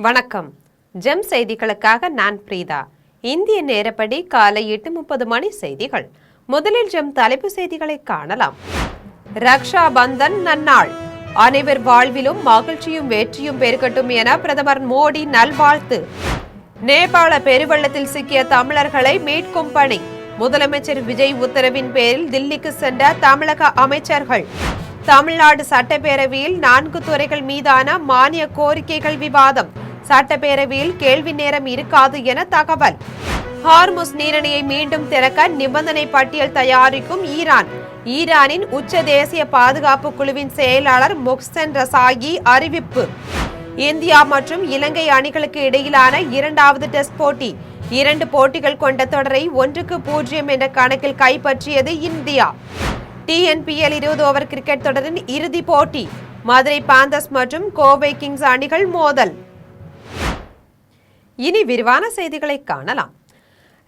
வணக்கம். ஜெம் செய்திகளுக்காக நான் பிரீதா. இந்திய நேரப்படி காலை 8:30 மணி செய்திகள். முதலில் ஜெம் தலைப்பு செய்திகளை காணலாம். ரக்ஷா பந்தன் நன்னாள், அனைவர் வாழ்விலும் மகிழ்ச்சியும் வெற்றியும் பெருகட்டும் என பிரதமர் மோடி நல்வாழ்த்து. நேபாள பெருவெள்ளத்தில் சிக்கிய தமிழர்களை மீட்கும் பணி, முதலமைச்சர் விஜய் உத்தரவின் பேரில் தில்லிக்கு சென்ற தமிழக அமைச்சர்கள். தமிழ்நாடு சட்டப்பேரவையில் 4 துறைகள் மீதான மானிய கோரிக்கைகள் விவாதம், சட்டப்பேரவையில் கேள்வி நேரம் இருக்காது என தகவல். ஹார்முஸ் நீரிணையை மீண்டும் திறக்க நிபந்தனை பட்டியல் தயாரிக்கும் ஈரான். ஈரானின் உச்ச தேசிய பாதுகாப்பு குழுவின் செயலாளர் மொஹ்சென் ரசாயி அறிவிப்பு. இந்தியா மற்றும் இலங்கை அணிகளுக்கு இடையிலான 2வது டெஸ்ட் போட்டி. 2 போட்டிகள் கொண்ட தொடரை 1-0 என்ற கணக்கில் கைப்பற்றியது இந்தியா. TNPL 20 ஓவர் கிரிக்கெட் தொடரின் இறுதி போட்டி. மதுரை பாந்தர்ஸ் மற்றும் கோவை கிங்ஸ் அணிகள் மோதல். இனி விரிவான செய்திகளை காணலாம்.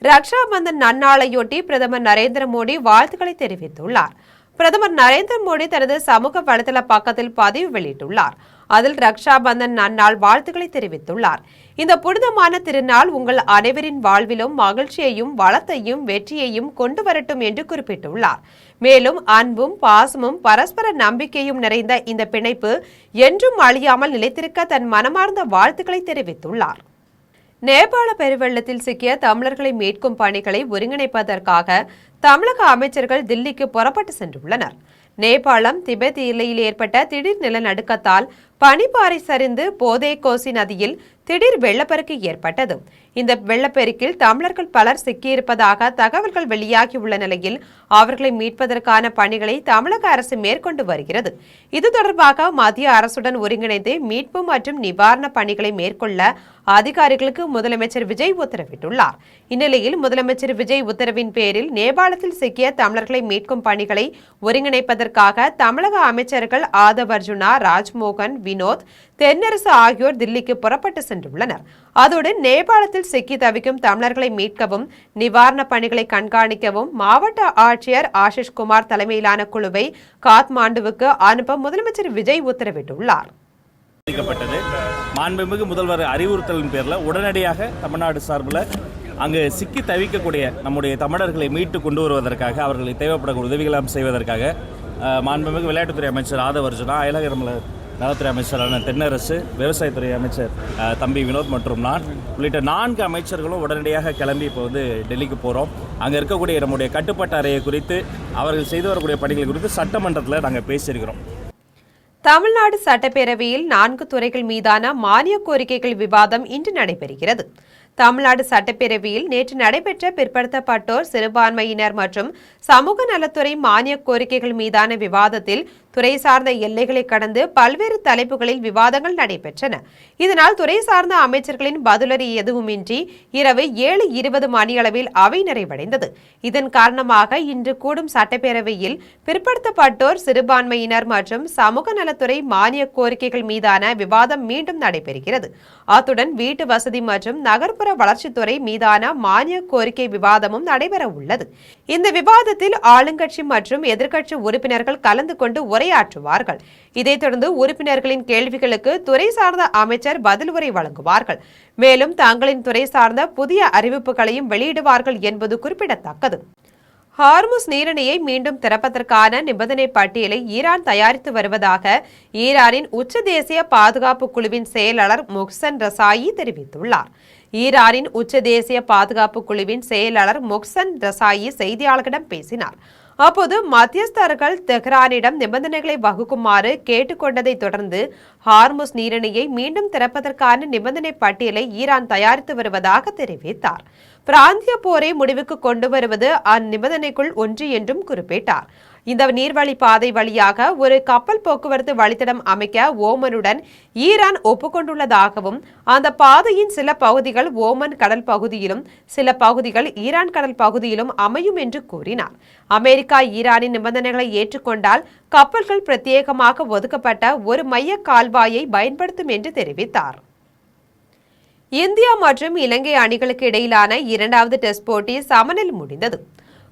ரக்ஷா பந்தன் நன்னாளையொட்டி பிரதமர் நரேந்திர மோடி வாழ்த்துக்களை தெரிவித்துள்ளார். பிரதமர் நரேந்திர மோடி தனது சமூக வலைதள பக்கத்தில் பதிவு வெளியிட்டுள்ளார். அதில் ரக்ஷா பந்தன் நன்னாள் வாழ்த்துக்களை தெரிவித்துள்ளார். இந்த புனிதமான திருநாள் உங்கள் அனைவரின் வாழ்விலும் மகிழ்ச்சியையும் வளத்தையும் வெற்றியையும் கொண்டு வரட்டும் என்று குறிப்பிட்டுள்ளார். மேலும் அன்பும் பாசமும் பரஸ்பர நம்பிக்கையும் நிறைந்த இந்த பிணைப்பு என்றும் அழியாமல் நிலைத்திருக்க தன் மனமார்ந்த வாழ்த்துக்களை தெரிவித்துள்ளார். நேபாள பெருவெள்ளத்தில் சிக்கிய தமிழர்களை மீட்கும் பணிகளை ஒருங்கிணைப்பதற்காக தமிழக அமைச்சர்கள் தில்லிக்கு புறப்பட்டு சென்றுள்ளனர். நேபாளம் திபெத் எல்லையில் ஏற்பட்ட திடீர் நிலநடுக்கத்தால் பனிப்பாறை சரிந்து போதே கோசி நதியில் திடீர் வெள்ளப்பெருக்கு ஏற்பட்டது. இந்த வெள்ளப்பெருக்கில் தமிழர்கள் பலர் சிக்கியிருப்பதாக தகவல்கள் வெளியாகியுள்ள நிலையில் அவர்களை மீட்பதற்கான பணிகளை தமிழக அரசு மேற்கொண்டு வருகிறது. இது தொடர்பாக மத்திய அரசுடன் ஒருங்கிணைந்து மீட்பு மற்றும் நிவாரண பணிகளை மேற்கொள்ள அதிகாரிகளுக்கு முதலமைச்சர் விஜய் உத்தரவிட்டுள்ளார். இந்நிலையில் முதலமைச்சர் விஜய் உத்தரவின் பேரில் நேபாளத்தில் சிக்கிய தமிழர்களை மீட்கும் பணிகளை ஒருங்கிணைப்பதற்காக தமிழக அமைச்சர்கள் ஆதவ் அர்ஜுனா, ராஜ்மோகன், வினோத், தென்னரசு ஆகியோர் தில்லிக்கு புறப்பட்டு சென்றுள்ளனர். அதோடு நேபாளத்தில் சிக்கி தவிக்கும் தமிழர்களை மீட்கவும் நிவாரண பணிகளை கண்காணிக்கவும் மாவட்ட ஆட்சியர் ஆஷிஷ் குமார் தலைமையிலான குழுவை காத்மாண்டுவுக்கு அனுப்ப முதலமைச்சர் விஜய் உத்தரவிட்டுள்ளார். மாண்புமிகு முதல்வர் அறிவுறுத்தலின் பேரில் உடனடியாக தமிழ்நாடு சார்பில் அங்கு சிக்கி தவிக்கக்கூடிய நம்முடைய தமிழர்களை மீட்டு கொண்டு வருவதற்காக, அவர்களுக்கு தேவைப்படக்கூடிய உதவிகளும் செய்வதற்காக மாண்புமிகு விளையாட்டுத்துறை அமைச்சர் ஆதவ் அர்ஜுனா, அயலக நலத்துறை அமைச்சரான தென்னரசு, விவசாயத்துறை அமைச்சர் தம்பி வினோத் மற்றும் நான் உள்ளிட்ட 4 அமைச்சர்களும் உடனடியாக கிளம்பி இப்போ டெல்லிக்கு போகிறோம். அங்கே இருக்கக்கூடிய நம்முடைய கட்டுப்பாட்டு அறையை குறித்து, அவர்கள் செய்து வரக்கூடிய பணிகள் குறித்து சட்டமன்றத்தில் நாங்கள் பேசியிருக்கிறோம். தமிழ்நாடு சட்டப்பேரவையில் 4 துறைகள் மீதான மானிய கோரிக்கைகள் விவாதம் இன்று நடைபெறுகிறது. தமிழ்நாடு சட்டப்பேரவையில் நேற்று நடைபெற்ற பிற்படுத்தப்பட்டோர், சிறுபான்மையினர் மற்றும் சமூக நலத்துறை மானிய கோரிக்கைகள் மீதான விவாதத்தில் துறை சார்ந்த எல்லைகளை கடந்து பல்வேறு தலைப்புகளில் விவாதங்கள் நடைபெற்றன. இதனால் துறை சார்ந்த அமைச்சர்களின் பதிலறி எதுவுமின்றி இரவு 7:20 மணியளவில் அவை நிறைவடைந்தது. இதன் காரணமாக இன்று கூடும் சட்டப்பேரவையில் பிற்படுத்தப்பட்டோர், சிறுபான்மையினர் மற்றும் சமூக நலத்துறை மானிய கோரிக்கைகள் மீதான விவாதம் மீண்டும் நடைபெறுகிறது. அத்துடன் வீட்டு வசதி மற்றும் நகர்ப்புற வளர்ச்சித்துறை மீதான மானிய கோரிக்கை விவாதமும் நடைபெற உள்ளது. இந்த விவாதத்தில் ஆளுங்கட்சி மற்றும் எதிர்க்கட்சி உறுப்பினர்கள் கலந்து கொண்டு உரையாற்றுவார்கள். இதைத் தொடர்ந்து உறுப்பினர்களின் கேள்விகளுக்கு துறை சார்ந்த அமைச்சர் பதில் உரை வழங்குவார்கள். மேலும் தங்களின் துறை சார்ந்த புதிய அறிவிப்புகளையும் வெளியிடுவார்கள் என்பது குறிப்பிடத்தக்கது. ஹார்முஸ் நீரிணையை மீண்டும் திறப்பதற்கான நிபந்தனை பட்டியலை ஈரான் தயாரித்து வருவதாக ஈரானின் உச்ச தேசிய பாதுகாப்பு குழுவின் செயலாளர் மொஹ்சென் ரசாயி தெரிவித்துள்ளார். ஈரானின் உச்ச தேசிய பாதுகாப்பு குழுவின் செயலாளர் மொஹ்சென் ரசாயி செய்தியாளர்களிடம் பேசினார். அப்போது மத்தியஸ்தர்கள் தெஹ்ரானிடம் நிபந்தனைகளை வகுக்குமாறு கேட்டுக்கொண்டதை தொடர்ந்து ஹார்முஸ் நீரிணையை மீண்டும் திறப்பதற்கான நிபந்தனை பட்டியலை ஈரான் தயாரித்து வருவதாக தெரிவித்தார். பிராந்திய போரை முடிவுக்கு கொண்டு வருவது அந்நிபந்தனைக்குள் ஒன்று என்றும் குறிப்பிட்டார். இந்த நீர்வழி பாதை வழியாக ஒரு கப்பல் போக்குவரத்து வழித்தடம் அமைக்க ஓமனுடன் ஈரான் ஒப்புக்கொண்டுள்ளதாகவும், அந்த பாதையின் சில பகுதிகள் ஓமன் கடல் பகுதியிலும் சில பகுதிகள் ஈரான் கடல் பகுதியிலும் அமையும் என்று கூறினார். அமெரிக்கா ஈரானின் நிபந்தனைகளை ஏற்றுக்கொண்டால் கப்பல்கள் பிரத்யேகமாக ஒதுக்கப்பட்ட ஒரு மைய கால்வாயை பயன்படுத்தும் என்று தெரிவித்தார். இந்தியா மற்றும் இலங்கை அணிகளுக்கு இடையிலான 2வது டெஸ்ட் போட்டி சமனில் முடிந்தது.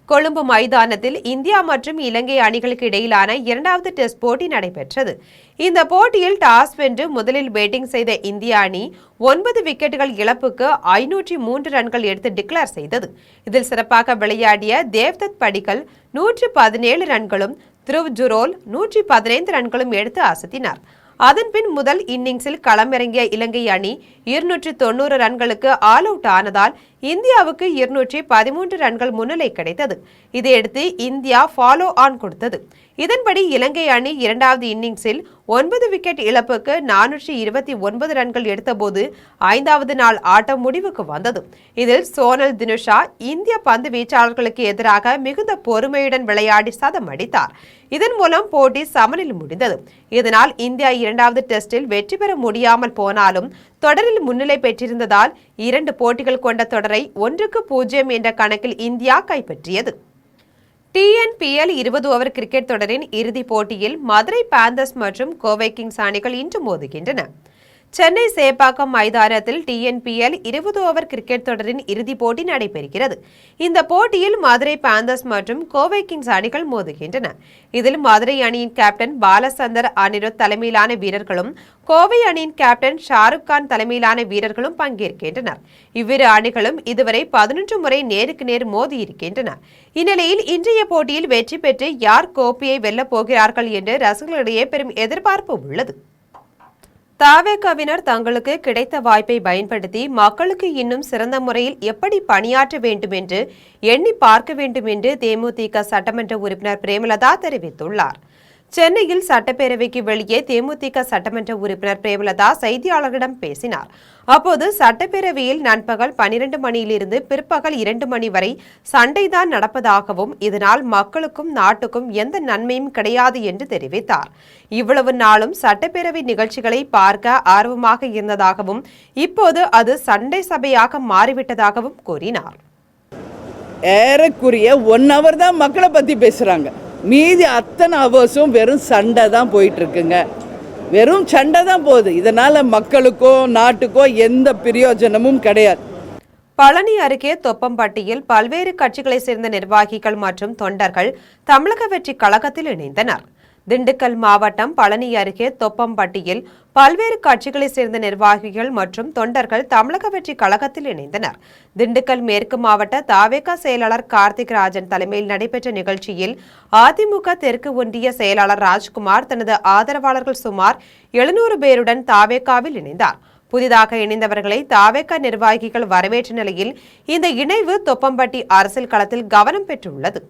கொழும்பு மைதானத்தில் இந்தியா மற்றும் இலங்கை அணிகளுக்கு இடையிலான இரண்டாவது டெஸ்ட் போட்டி நடைபெற்றது. இந்த போட்டியில் டாஸ் வென்று முதலில் பேட்டிங் செய்த இந்திய அணி 9 விக்கெட்டுகள் இழப்புக்கு 503 ரன்கள் எடுத்து டிக்ளேர் செய்தது. இதில் சிறப்பாக விளையாடிய தேவ்தத் படிக்கல் 117 ரன்களும், த்ருவ் ஜுரோல் 115 ரன்களும் எடுத்து அசத்தினார். அதன்பின் முதல் இன்னிங்ஸில் களமிறங்கிய இலங்கை அணி 290 ரன்களுக்கு ஆல் அவுட் ஆனதால் இந்தியாவுக்கு 213 ரன்கள் முன்னிலை கிடைத்தது. இதையடுத்து இந்தியா ஃபாலோ ஆன் கொடுத்தது. இதன்படி இலங்கை அணி இரண்டாவது இன்னிங்ஸில் 9 விக்கெட் இழப்புக்கு 429 ரன்கள் எடுத்தபோது 5வது நாள் ஆட்டம் முடிவுக்கு வந்தது. இதில் சோனல் தினுஷா இந்திய பந்து வீச்சாளர்களுக்கு எதிராக மிகுந்த பொறுமையுடன் விளையாடி சதம் அடித்தார். இதன் மூலம் போட்டி சமனில் முடிந்தது. இதனால் இந்தியா இரண்டாவது டெஸ்டில் வெற்றி பெற முடியாமல் போனாலும் தொடரில் முன்னிலை பெற்றிருந்ததால் 2 போட்டிகள் கொண்ட தொடரை 1-0 என்ற கணக்கில் இந்தியா கைப்பற்றியது. TNPL 20 ஓவர் கிரிக்கெட் தொடரின் இறுதிப் போட்டியில் மதுரை பேந்தர்ஸ் மற்றும் கோவை கிங்ஸ் அணிகள் இன்று மோதுகின்றன. சென்னை சேப்பாக்கம் மைதானத்தில் TNPL 20 ஓவர் கிரிக்கெட் தொடரின் இறுதிப் போட்டி நடைபெறுகிறது. இந்த போட்டியில் மதுரை பேந்தர்ஸ் மற்றும் கோவை கிங்ஸ் அணிகள் மோதுகின்றன. இதில் மதுரை அணியின் கேப்டன் பாலசந்தர் அனிருத் தலைமையிலான வீரர்களும், கோவை அணியின் கேப்டன் ஷாருக் கான் தலைமையிலான வீரர்களும் பங்கேற்கின்றனர். இவ்விரு அணிகளும் இதுவரை 11 முறை நேருக்கு நேர் மோதியிருக்கின்றன. இந்நிலையில் இன்றைய போட்டியில் வெற்றி பெற்று யார் கோப்பையை வெல்லப் போகிறார்கள் என்று ரசிகர்களிடையே பெரும் எதிர்பார்ப்பு உள்ளது. தவேகவினர் தங்களுக்கு கிடைத்த வாய்ப்பை பயன்படுத்தி மக்களுக்கு இன்னும் சிறந்த முறையில் எப்படி பணியாற்ற வேண்டும் என்று எண்ணி பார்க்க வேண்டும் என்று தேமுதிக சட்டமன்ற உறுப்பினர் பிரேமலதா தெரிவித்துள்ளார். சென்னையில் சட்டப்பேரவைக்கு வெளியே தேமுதிக சட்டமன்ற உறுப்பினர் பிரேமலதா செய்தியாளர்களிடம் பேசினார். அப்போது சட்டப்பேரவையில் நண்பகல் 12 மணியிலிருந்து பிற்பகல் 2 மணி வரை சண்டைதான் நடப்பதாகவும், இதனால் மக்களுக்கும் நாட்டுக்கும் எந்த நன்மையும் கிடையாது என்று தெரிவித்தார். இவ்வளவு நாளும் சட்டப்பேரவை நிகழ்ச்சிகளை பார்க்க ஆர்வமாக இருந்ததாகவும், இப்போது அது சண்டை சபையாக மாறிவிட்டதாகவும் கூறினார். ஏறக்குறைய 1 hour தான் மக்களை பற்றி பேசுகிறாங்க. மீதி அத்தனை அவர்ஸும் வெறும் சண்டை தான் போயிட்டுருக்குங்க. வெறும் சண்டை தான் போகுது. இதனால் மக்களுக்கோ நாட்டுக்கோ எந்த பிரயோஜனமும் கிடையாது. பழனி அருகே தொப்பம்பட்டியில் பல்வேறு கட்சிகளை சேர்ந்த நிர்வாகிகள் மற்றும் தொண்டர்கள் தமிழக வெற்றி கழகத்தில் இணைந்தனர். திண்டுக்கல் மாவட்டம் பழனி அருகே தொப்பம்பட்டியில் பல்வேறு கட்சிகளை சேர்ந்த நிர்வாகிகள் மற்றும் தொண்டர்கள் தமிழக வெற்றி கழகத்தில் இணைந்தனர். திண்டுக்கல் மேற்கு மாவட்ட தவேக செயலாளர் கார்த்திக் ராஜன் தலைமையில் நடைபெற்ற நிகழ்ச்சியில் அதிமுக தெற்கு ஒன்றிய செயலாளர் ராஜ்குமார் தனது ஆதரவாளர்கள் சுமார் 700 பேருடன் தவேகவில் இணைந்தார். புதிதாக இணைந்தவர்களை தவேக நிர்வாகிகள் வரவேற்ற நிலையில் இந்த இணைவு தொப்பம்பட்டி அரசியல் களத்தில் கவனம் பெற்றுள்ளது.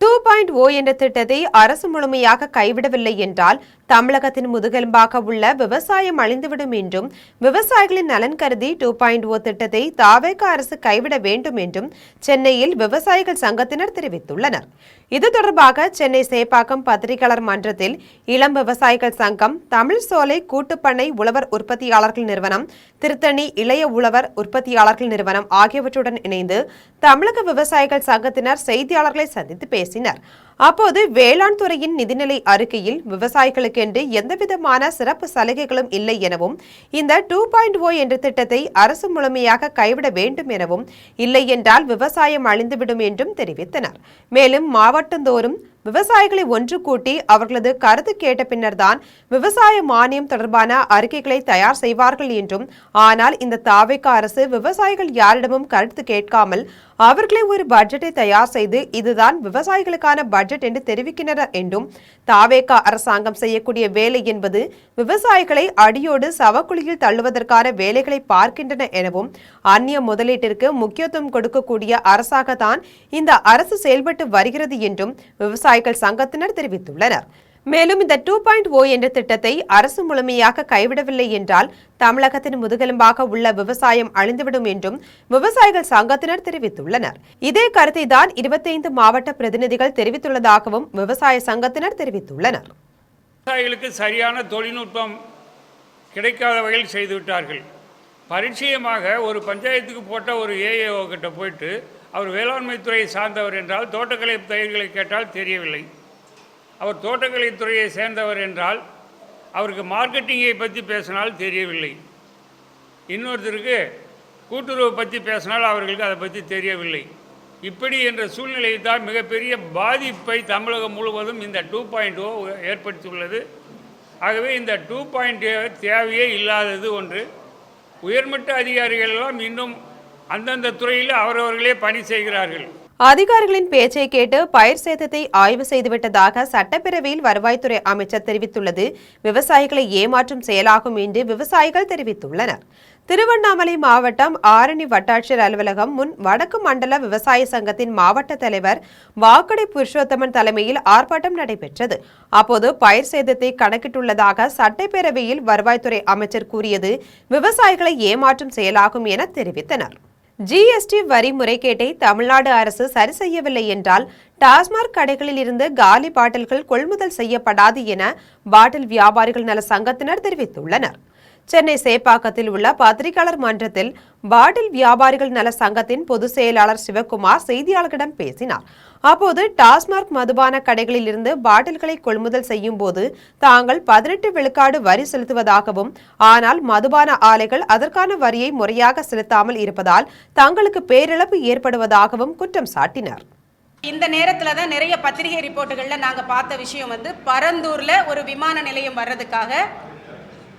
2.0 என்ற திட்டத்தை அரசு முழுமையாக கைவிடவில்லை என்றால் தமிழகத்தின் முதுகெலும்பாக உள்ள விவசாயம் அழிந்துவிடும் என்றும், விவசாயிகளின் நலன் கருதி 2.0 திட்டத்தை தவேக அரசு கைவிட வேண்டும் என்றும் சென்னையில் விவசாயிகள் சங்கத்தினர் தெரிவித்துள்ளனர். இது தொடர்பாக சென்னை சேப்பாக்கம் பத்திரிகையாளர் மன்றத்தில் இளம் விவசாயிகள் சங்கம், தமிழ் சோலை கூட்டுப்பண்ணை உழவர் உற்பத்தியாளர்கள் நிறுவனம், திருத்தணி இளைய உழவர் உற்பத்தியாளர்கள் நிறுவனம் ஆகியவற்றுடன் இணைந்து தமிழக விவசாயிகள் சங்கத்தினர் செய்தியாளர்களை சந்தித்து பேசினர். அப்போது வேளாண் துறையின் நிதிநிலை அறிக்கையில் விவசாயிகளுக்கென்று எந்தவிதமான சிறப்பு சலுகைகளும் இல்லை எனவும், இந்த 2.0 என்ற திட்டத்தை அரசு முழுமையாக கைவிட வேண்டும் எனவும், இல்லை என்றால் விவசாயம் அழிந்துவிடும் என்றும் தெரிவித்தனர். மேலும் மாவட்டந்தோறும் விவசாயிகளை ஒன்று கூட்டி அவர்களது கருத்து கேட்ட பின்னர்தான் விவசாய மானியம் தொடர்பான அறிக்கைகளை தயார் செய்வார்கள் என்றும், ஆனால் இந்த தவேக அரசு விவசாயிகள் யாரிடமும் கருத்து கேட்காமல் அவர்களே ஒரு பட்ஜெட்டை தயார் செய்து இதுதான் விவசாயிகளுக்கான பட்ஜெட் என்று தெரிவிக்கின்றனர் என்றும், தவேக அரசாங்கம் செய்யக்கூடிய வேலை என்பது விவசாயிகளை அடியோடு சவக்குழியில் தள்ளுவதற்கான வேலைகளை பார்க்கின்றன எனவும், அந்நிய முதலீட்டிற்கு முக்கியத்துவம் கொடுக்கக்கூடிய அரசாகத்தான் இந்த அரசு செயல்பட்டு வருகிறது என்றும் விவசாயிகள் சங்கத்தினர் தெரிவித்துள்ளனர். மேலும் இந்த 2.0 என்ற திட்டத்தை அரசு முழுமையாக கைவிடவில்லை என்றால் தமிழகத்தின் முதுகெலும்பாக உள்ள விவசாயம் அழிந்துவிடும் என்றும் விவசாயிகள் சங்கத்தினர் தெரிவித்துள்ளனர். இதே கருத்தை தான் 25 மாவட்ட பிரதிநிதிகள் தெரிவித்துள்ளதாகவும் விவசாய சங்கத்தினர் தெரிவித்துள்ளனர். விவசாயிகளுக்கு சரியான தொழில்நுட்பம் கிடைக்காத வகையில் செய்துவிட்டார்கள். பரிச்சயமாக ஒரு பஞ்சாயத்துக்கு போட்ட ஒரு ஏஏஓ கிட்ட போயிட்டு அவர் வேளாண்மை துறையை சார்ந்தவர் என்றால் தோட்டக்கலை பயிர்களை கேட்டால் தெரியவில்லை. அவர் தோட்டக்கலை துறையை சேர்ந்தவர் என்றால் அவருக்கு மார்க்கெட்டிங்கை பற்றி பேசினால் தெரியவில்லை. இன்னொருத்தருக்கு கூட்டுறவு பற்றி பேசினால் அவர்களுக்கு அதை பற்றி தெரியவில்லை. இப்படி என்ற சூழ்நிலையில் தான் மிகப்பெரிய பாதிப்பை தமிழகம் முழுவதும் இந்த 2.0 ஏற்படுத்தியுள்ளது. ஆகவே இந்த 2.0 தேவையே இல்லாதது ஒன்று. உயர்மட்ட அதிகாரிகள் எல்லாம் இன்னும் அந்தந்த துறையில் அவரவர்களே பணி செய்கிறார்கள். அதிகாரிகளின் பேச்சை கேட்டு பயிர் சேதத்தை ஆய்வு செய்துவிட்டதாக சட்டப்பேரவையில் வருவாய்த்துறை அமைச்சர் தெரிவித்துள்ளது விவசாயிகளை ஏமாற்றும் செயலாகும் என்று விவசாயிகள் தெரிவித்துள்ளனர். திருவண்ணாமலை மாவட்டம் ஆரணி வட்டாட்சியர் அலுவலகம் முன் வடக்கு மண்டல விவசாய சங்கத்தின் மாவட்ட தலைவர் வாக்கடை புருஷோத்தமன் தலைமையில் ஆர்ப்பாட்டம் நடைபெற்றது. அப்போது பயிர் சேதத்தை கணக்கிட்டுள்ளதாக சட்டப்பேரவையில் வருவாய்த்துறை அமைச்சர் கூறியது விவசாயிகளை ஏமாற்றும் செயலாகும் என தெரிவித்தனர். ஜிஎஸ்டி வரி முறைகேட்டை தமிழ்நாடு அரசு சரி செய்யவில்லை என்றால் டாஸ்மாக் கடைகளில் இருந்து காலி பாட்டில்கள் கொள்முதல் செய்யப்படாது என பாட்டில் வியாபாரிகள் நல சங்கத்தினர் தெரிவித்துள்ளனர். சென்னை சேப்பாக்கத்தில் உள்ள பத்திரிகையாளர் மன்றத்தில் பாட்டில் வியாபாரிகள் நல சங்கத்தின் பொதுச் செயலாளர் சிவகுமார் செய்தியாளர்களிடம் பேசினார். அப்போது டாஸ்மாக் மதுபான கடைகளில் இருந்து பாட்டில்களை கொள்முதல் செய்யும் போது தாங்கள் 18 விழுக்காடு வரி செலுத்துவதாகவும், ஆனால் மதுபான ஆலைகள் அதற்கான வரியை முறையாக செலுத்தாமல் இருப்பதால் தங்களுக்கு பேரிழப்பு ஏற்படுவதாகவும் குற்றம் சாட்டினார். இந்த நேரத்துல தான் நிறைய பத்திரிகை ரிப்போர்ட்டுகள்ல நாங்க பார்த்த விஷயம் பரந்தூர்ல ஒரு விமான நிலையம் வர்றதுக்காக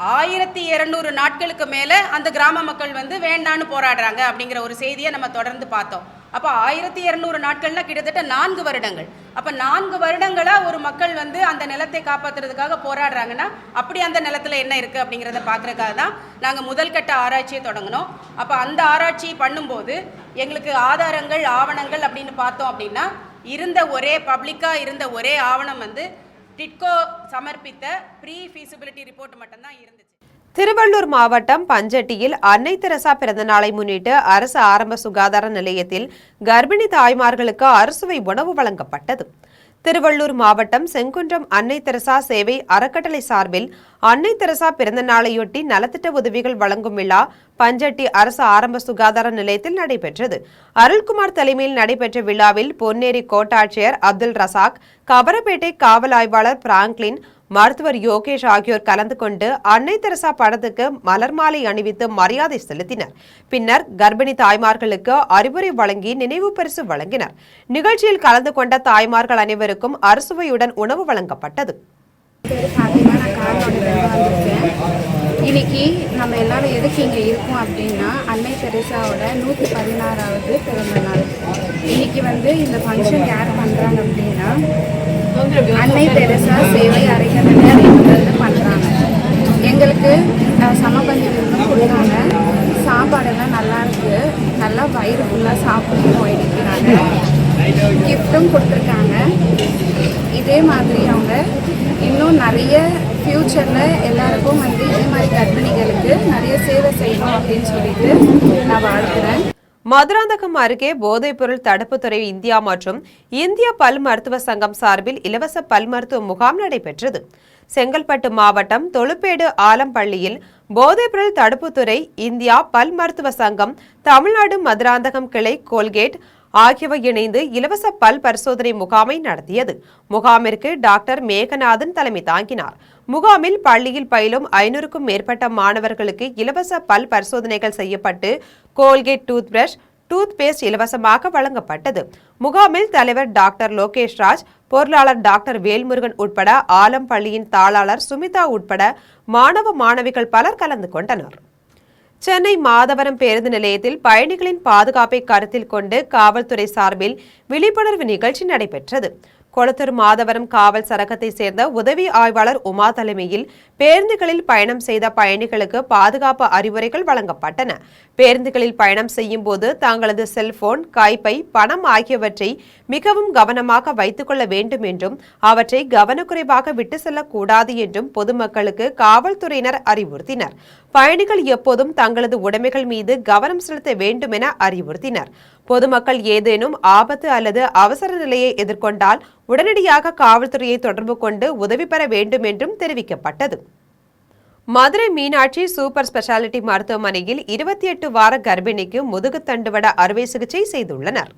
1200 நாட்களுக்கு மேல அந்த கிராம மக்கள் வேண்டான்னு போராடுறாங்க அப்படிங்கிற ஒரு செய்தியை நம்ம தொடர்ந்து பார்த்தோம். அப்ப 1200 நாட்கள்னா கிட்டத்தட்ட 4 வருடங்கள். அப்ப 4 வருடங்களா ஒரு மக்கள் அந்த நிலத்தை காப்பாற்றுறதுக்காக போராடுறாங்கன்னா அப்படி அந்த நிலத்துல என்ன இருக்கு அப்படிங்கிறத பார்க்கறதுக்காக தான் நாங்க முதல் கட்ட ஆராய்ச்சியை தொடங்கினோம். அப்ப அந்த ஆராய்ச்சி பண்ணும்போது எங்களுக்கு ஆதாரங்கள் ஆவணங்கள் அப்படின்னு பார்த்தோம் அப்படின்னா இருந்த ஒரே பப்ளிக்கா இருந்த ஒரே ஆவணம் டிட்கோ சமர்ப்பித்த ப்ரீ ஃபீசிபிலிட்டி ரிப்போர்ட் மட்டும்தான் இருந்துச்சு. திருவள்ளூர் மாவட்டம் பஞ்சட்டியில் அன்னை தெரசா பிறந்தநாளை முன்னிட்டு அரசு ஆரம்ப சுகாதார நிலையத்தில் கர்ப்பிணி தாய்மார்களுக்கு அறுசுவை உணவு வழங்கப்பட்டது. திருவள்ளூர் மாவட்டம் செங்குன்றம் அன்னை தெரசா சேவை அறக்கட்டளை சார்பில் அன்னை தெரசா பிறந்த நாளையொட்டி நலத்திட்ட உதவிகள் வழங்கும் விழா பஞ்சட்டி அரசு ஆரம்ப சுகாதார நிலையத்தில் நடைபெற்றது. அருள்குமார் தலைமையில் நடைபெற்ற விழாவில் பொன்னேரி கோட்டாட்சியர் அப்துல் ரசாக், கபரப்பேட்டை காவல் ஆய்வாளர் பிராங்க்லின், மருத்துவர் யோகேஷ் ஆகியோர் கலந்து கொண்டு அன்னை தெரசா படத்துக்கு மலர் மாலை அணிவித்து மரியாதை செலுத்தினர். பின்னர் கர்ப்பிணி தாய்மார்களுக்கு அறிவுரை வழங்கி நினைவு பரிசு வழங்கினர். நிகழ்ச்சியில் கலந்து கொண்ட தாய்மார்கள் அனைவருக்கும் அறுசுவையுடன் உணவு வழங்கப்பட்டது. இன்னைக்கு நம்ம எல்லாரும் எதுக்கு இங்கே இருக்கோம் அப்படின்னா அன்னை தெரசாவோட 116வது பிறந்த நாள். இன்னைக்கு இந்த ஃபங்க்ஷன் யார் பண்ணுறாங்க அப்படின்னா அன்னை தெரசா சேவை அறக்கட்டளை பண்ணுறாங்க. எங்களுக்கு சமபந்தி விருந்தும் கொடுத்தாங்க. சாப்பாடெல்லாம் நல்லா இருக்கு, நல்லா வயிறு ஃபுல்லாக சாப்பிட்டு போயிருக்கிறாங்க. கிஃப்ட்டும் கொடுத்துருக்காங்க. இதே மாதிரி அவங்க இன்னும் நிறைய ஃப்யூச்சரில் எல்லாருக்கும் இதே மாதிரி கர்ப்பிணிகளுக்கு நிறைய சேவை செய்யணும் அப்படின்னு சொல்லிட்டு நான் வாழ்த்துறேன். மதுராந்தகம் அருகே போதைப்பொருள் தடுப்புத்துறை இந்தியா மற்றும் இந்திய பல் மருத்துவ சங்கம் சார்பில் இலவச பல் மருத்துவ முகாம் நடைபெற்றது. செங்கல்பட்டு மாவட்டம் தொழுப்பேடு ஆலம்பள்ளியில் போதைப்பொருள் தடுப்புத்துறை இந்தியா பல் மருத்துவ சங்கம், தமிழ்நாடு மதுராந்தகம் கிளை, கோல்கேட் ஆகியவை இணைந்து இலவச பல் பரிசோதனை முகாமை நடத்தியது. முகாமிற்கு டாக்டர் மேகநாதன் தலைமை தாங்கினார். முகாமில் பள்ளியில் பயிலும் 500க்கும் மேற்பட்ட மாணவர்களுக்கு இலவச பல் பரிசோதனைகள் செய்யப்பட்டு Colgate toothbrush, toothpaste இலவசமாக வழங்கப்பட்டது. முகாமில் தலைவர் டாக்டர் லோகேஷ் ராஜ், பொருளாளர் டாக்டர் வேல்முருகன் உட்பட ஆலம்பள்ளியின் தாளாளர் சுமிதா உட்பட மாணவ மாணவிகள் பலர் கலந்து கொண்டனர். சென்னை மாதவரம் பேருந்து நிலையத்தில் பயணிகளின் பாதுகாப்பை கருத்தில் கொண்டு காவல்துறை சார்பில் விழிப்புணர்வு நிகழ்ச்சி நடைபெற்றது. கொளத்தூர் மாதவரம் காவல் சரகத்தை சேர்ந்த உதவி ஆய்வாளர் உமா தலைமையில் பேருந்துகளில் பயணம் செய்த பயணிகளுக்கு பாதுகாப்பு அறிவுரைகள் வழங்கப்பட்டன. பேருந்துகளில் பயணம் செய்யும் போது தங்களது செல்போன், கைப்பை, பணம் ஆகியவற்றை மிகவும் கவனமாக வைத்துக் கொள்ள வேண்டும் என்றும் அவற்றை கவனக்குறைவாக விட்டு செல்லக்கூடாது என்றும் பொதுமக்களுக்கு காவல்துறையினர் அறிவுறுத்தினர். பயணிகள் எப்போதும் தங்களது உடைமைகள் மீது கவனம் செலுத்த வேண்டும் என அறிவுறுத்தினர். பொதுமக்கள் ஏதேனும் ஆபத்து அல்லது அவசர நிலையை எதிர்கொண்டால் உடனடியாக காவல்துறையை தொடர்பு கொண்டு உதவி பெற வேண்டும் என்றும் தெரிவிக்கப்பட்டது. மதுரை மீனாட்சி சூப்பர் ஸ்பெஷாலிட்டி மருத்துவமனையில் 28 வார கர்ப்பிணிக்கு முதுகு தண்டுவட அறுவை சிகிச்சை செய்துள்ளனர்.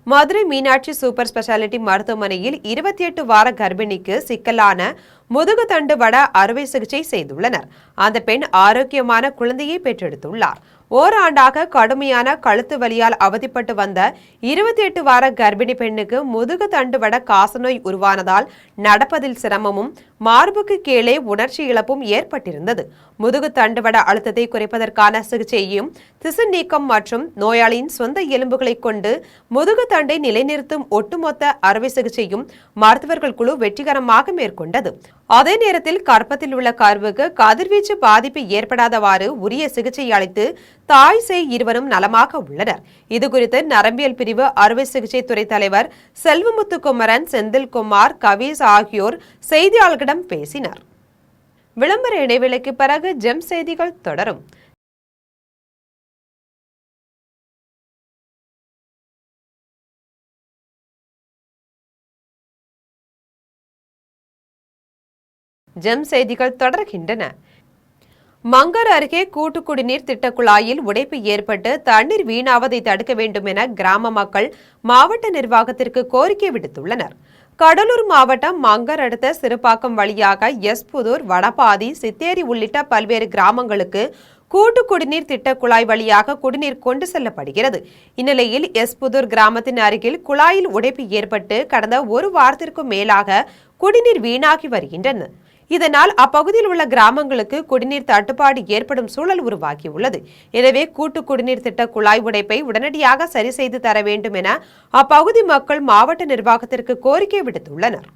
மதுரை மீனாட்சி சூப்பர் ஸ்பெஷாலிட்டி மருத்துவமனையில் 28 வார கர்ப்பிணிக்கு சிக்கலான முதுகு தண்டு வட அறுவை சிகிச்சை செய்துள்ளனர். அந்த பெண் ஆரோக்கியமான குழந்தையை பெற்றெடுத்துள்ளார். ஓராண்டாக கடுமையான கழுத்து வலியால் அவதிப்பட்டு வந்த 28 வார கர்ப்பிணி பெண்ணுக்கு முதுகு தண்டுவட காசநோய் உருவானதால் நடப்பதில் சிரமமும் மார்புக்கு கீழே உணர்ச்சி இழப்பும் ஏற்பட்டிருந்தது. முதுகு தண்டுவட அழுத்தத்தை குறைப்பதற்கான சிகிச்சையும் திசு நீக்கம் மற்றும் நோயாளியின் சொந்த எலும்புகளை கொண்டு முதுகு தண்டை நிலைநிறுத்தும் ஒட்டுமொத்த அறுவை சிகிச்சையும் மருத்துவர்கள் குழு வெற்றிகரமாக மேற்கொண்டது. அதே நேரத்தில் கர்ப்பத்தில் உள்ள கருவுக்கு கதிர்வீச்சு பாதிப்பு ஏற்படாதவாறு உரிய சிகிச்சை அளித்து தாய் சேய் இருவரும் நலமாக உள்ளனர். இதுகுறித்து நரம்பியல் பிரிவு அறுவை சிகிச்சை துறை தலைவர் செல்வமுத்துக்குமரன், செந்தில்குமார், கவிஸ் ஆகியோர் செய்தியாளர்களிடம் பேசினர். விளம்பர இடைவேளைக்கு பிறகு ஜெம் செய்திகள் தொடரும். ஜெம் செய்திகள் தொடர்கின்றன. மங்கர் அருகே கூட்டு குடிநீர் திட்ட குழாயில் உடைப்பு ஏற்பட்டு தண்ணீர் வீணாவதை தடுக்க வேண்டும் என கிராம மக்கள் மாவட்ட நிர்வாகத்திற்கு கோரிக்கை விடுத்துள்ளனர். கடலூர் மாவட்டம் மங்கர் அடுத்த சிறுபாக்கம் வழியாக எஸ்புதூர், வடபாதி, சித்தேரி உள்ளிட்ட பல்வேறு கிராமங்களுக்கு கூட்டு குடிநீர் திட்ட குழாய் வழியாக குடிநீர் கொண்டு செல்லப்படுகிறது. இந்நிலையில் எஸ்புதூர் கிராமத்தின் அருகில் குழாயில் உடைப்பு ஏற்பட்டு கடந்த ஒரு வாரத்திற்கும் மேலாக குடிநீர் வீணாகி வருகின்றன. இதனால் அப்பகுதியில் உள்ள கிராமங்களுக்கு குடிநீர் தட்டுப்பாடு ஏற்படும் சூழல் உருவாகியுள்ளது. எனவே கூட்டு குடிநீர் திட்ட குழாய் உடைப்பை உடனடியாக சரி செய்து தர வேண்டும் என அப்பகுதி மக்கள் மாவட்ட நிர்வாகத்திற்கு கோரிக்கை விடுத்துள்ளனர்.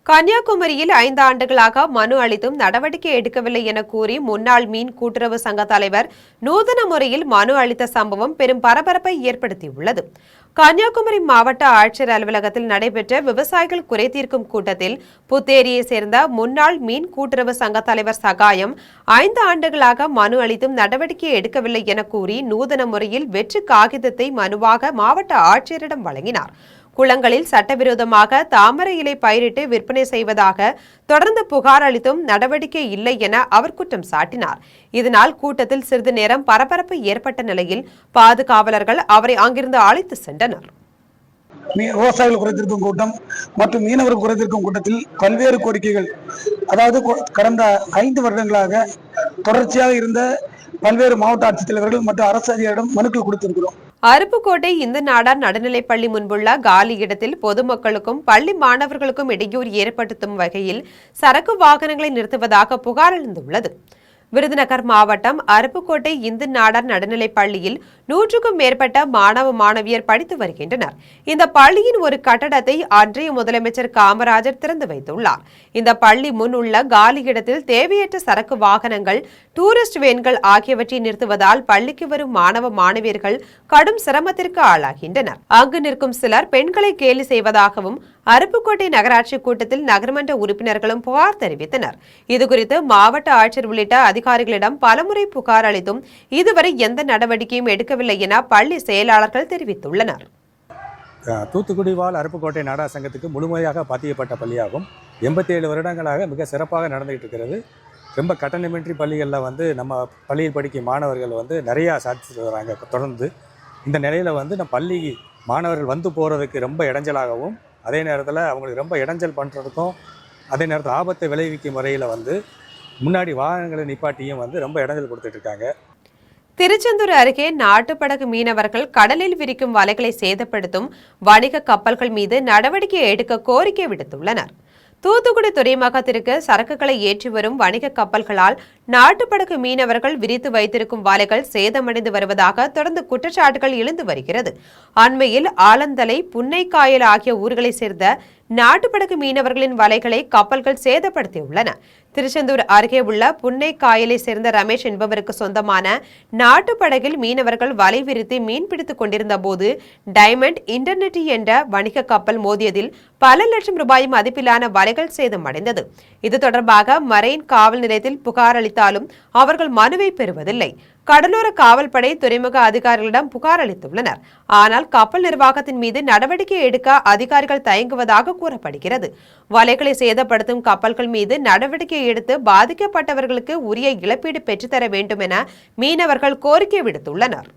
கன்னியாகுமரியில் 5 ஆண்டுகளாக மனு அளித்தும் நடவடிக்கை எடுக்கவில்லை என கூறி முன்னாள் மீன் கூட்டுறவு சங்க தலைவர் நூதன முறையில் மனு அளித்த சம்பவம் பெரும் பரபரப்பை ஏற்படுத்தியுள்ளது. கன்னியாகுமரி மாவட்ட ஆட்சியர் அலுவலகத்தில் நடைபெற்ற விவசாயிகள் குறைதீர்க்கும் கூட்டத்தில் புத்தேரியை சேர்ந்த முன்னாள் மீன் கூட்டுறவு சங்க தலைவர் சகாயம் 5 ஆண்டுகளாக மனு அளித்தும் நடவடிக்கை எடுக்கவில்லை என கூறி நூதன முறையில் வெற்று காகிதத்தை மனுவாக மாவட்ட ஆட்சியரிடம் வழங்கினார். குளங்களில் சட்டவிரோதமாக தாமரை இலை பயிரிட்டு விற்பனை செய்வதாக தொடர்ந்து புகார் அளித்தும் நடவடிக்கை இல்லை என அவர் குற்றம் சாட்டினார். இதனால் கூட்டத்தில் சிறிது நேரம் பரபரப்பு ஏற்பட்ட நிலையில் பாதுகாவலர்கள் அவரை அங்கிருந்து அழைத்து சென்றனர். விவசாயிகள் குறைதீர்க்கும் கூட்டம் மற்றும் மீனவர் குறைதீர்க்கும் கூட்டத்தில் பல்வேறு கோரிக்கைகள், அதாவது கடந்த 5 வருடங்களாக தொடர்ச்சியாக இருந்த பல்வேறு மாவட்ட ஆட்சித்தலைவர்கள் மற்றும் அரசு அதிகாரிடம் மனுக்கள் கொடுத்திருக்கிறோம். அருப்புக்கோட்டை இந்து நாடார் நடுநிலைப்பள்ளி முன்புள்ள காலி இடத்தில் பொதுமக்களுக்கும் பள்ளி மாணவர்களுக்கும் இடையூறு ஏற்படுத்தும் வகையில் சரக்கு வாகனங்களை நிறுத்துவதாக புகார் எழுந்துள்ளது. விருதுநகர் மாவட்டம் அருப்புக்கோட்டை இந்து நாடார் நடுநிலைப் பள்ளியில் 100க்கும் மேற்பட்ட மாணவ மாணவியர் படித்து வருகின்றனர். இந்த பள்ளியின் ஒரு கட்டடத்தை அன்றைய முதலமைச்சர் காமராஜர் திறந்து வைத்துள்ளார். இந்த பள்ளி முன் உள்ள காலி இடத்தில் தேவையற்ற சரக்கு வாகனங்கள், டூரிஸ்ட் வேன்கள் ஆகியவற்றை நிறுத்துவதால் பள்ளிக்கு வரும் மாணவ மாணவியர்கள் கடும் சிரமத்திற்கு ஆளாகின்றனர். அங்கு நிற்கும் சிலர் பெண்களை கேலி செய்வதாகவும் அருப்புக்கோட்டை நகராட்சி கூட்டத்தில் நகர்மன்ற உறுப்பினர்களும் புகார் தெரிவித்தனர். இதுகுறித்து மாவட்ட ஆட்சியர் உள்ளிட்ட அதிகாரிகளிடம் பலமுறை புகார் அளித்தும் இதுவரை எந்த நடவடிக்கையும் எடுக்கவில்லை என பள்ளி செயலாளர்கள் தெரிவித்துள்ளனர். தூத்துக்குடி வாழ் அருப்புக்கோட்டை நாடார் சங்கத்துக்கு முழுமையாக பாத்தியப்பட்ட பள்ளியாகும். 87 வருடங்களாக மிக சிறப்பாக நடந்துகிட்டு இருக்கிறது. ரொம்ப கட்டணமின்றி பள்ளிகளில் நம்ம பள்ளியில் படிக்கும் மாணவர்கள் நிறையா சாதிச்சுட்டு வராங்க. தொடர்ந்து இந்த நிலையில் நம்ம பள்ளி மாணவர்கள் போகிறதுக்கு ரொம்ப இடைஞ்சலாகவும், அதே நேரத்தில் அவங்களுக்கு ரொம்ப இடைஞ்சல் பண்ணுறதுக்கும், அதே நேரத்தில் ஆபத்தை விளைவிக்கும் முறையில் முன்னாடி வாகனங்களை நிப்பாட்டியும் ரொம்ப இடைஞ்சல் கொடுத்துட்ருக்காங்க. திருச்செந்தூர் அருகே நாட்டுப்படகு மீனவர்கள் கடலில் விரிக்கும் வலைகளை சேதப்படுத்தும் வணிக கப்பல்கள் மீது நடவடிக்கை எடுக்க கோரிக்கை விடுத்துள்ளனர். தூத்துக்குடி துறைமுகத்திற்கு சரக்குகளை ஏற்றி வரும் வணிக கப்பல்களால் நாட்டுப்படகு மீனவர்கள் விரித்து வைத்திருக்கும் வலைகள் சேதமடைந்து வருவதாக தொடர்ந்து குற்றச்சாட்டுகள் எழுந்து வருகிறது. அண்மையில் ஆலந்தலை, புன்னைக்காயல் ஆகிய ஊர்களை சேர்ந்த நாட்டுப்படகு மீனவர்களின் வலைகளை கப்பல்கள் சேதப்படுத்தியுள்ளன. திருச்செந்தூர் அருகே உள்ள புன்னைக்காயலை சேர்ந்த ரமேஷ் என்பவருக்கு சொந்தமான நாட்டுப்படகில் மீனவர்கள் வலை விரித்து மீன்பிடித்துக் கொண்டிருந்த போது டைமண்ட் இன்டர்நெட் என்ற வணிக கப்பல் மோதியதில் பல லட்சம் ரூபாய் மதிப்பிலான வலைகள் சேதமடைந்தது. இது தொடர்பாக மரைன் காவல் நிலையத்தில் புகார் அளித்தாலும் அவர்கள் மனுவை பெறுவதில்லை. கடலோர காவல்படை, துறைமுக அதிகாரிகளிடம் புகார் அளித்துள்ளனர். ஆனால் கப்பல் நிர்வாகத்தின் மீது நடவடிக்கை எடுக்க அதிகாரிகள் தயங்குவதாக கூறப்படுகிறது. வலைகளை சேதப்படுத்தும் கப்பல்கள் மீது நடவடிக்கை எடுத்து பாதிக்கப்பட்டவர்களுக்கு உரிய இழப்பீடு பெற்றுத்தர வேண்டும் என மீனவர்கள் கோரிக்கை விடுத்துள்ளனர்.